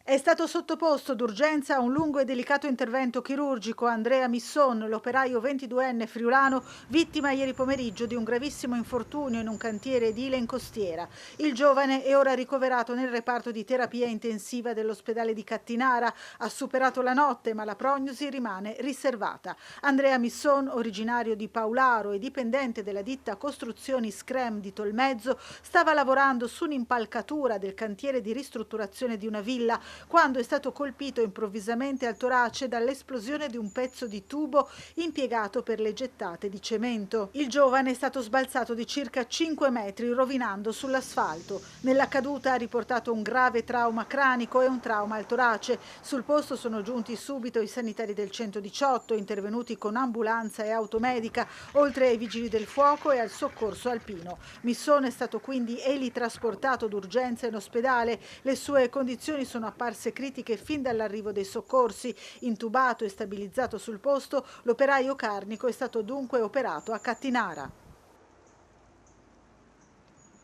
È stato sottoposto d'urgenza a un lungo e delicato intervento chirurgico Andrea Misson, l'operaio 22enne friulano, vittima ieri pomeriggio di un gravissimo infortunio in un cantiere edile in Costiera. Il giovane è ora ricoverato nel reparto di terapia intensiva dell'ospedale di Cattinara. Ha superato la notte, ma la prognosi rimane riservata. Andrea Misson, originario di Paularo e dipendente della ditta Costruzioni Screm di Tolmezzo, stava lavorando su un'impalcatura del cantiere di ristrutturazione di una villa quando è stato colpito improvvisamente al torace dall'esplosione di un pezzo di tubo impiegato per le gettate di cemento. Il giovane è stato sbalzato di circa 5 metri, rovinando sull'asfalto. Nella caduta ha riportato un grave trauma cranico e un trauma al torace. Sul posto sono giunti subito i sanitari del 118, intervenuti con ambulanza e automedica, oltre ai vigili del fuoco e al soccorso alpino. Missone è stato quindi elitrasportato d'urgenza in ospedale. Le sue condizioni sono apparse critiche fin dall'arrivo dei soccorsi. Intubato e stabilizzato sul posto, l'operaio carnico è stato dunque operato a Cattinara.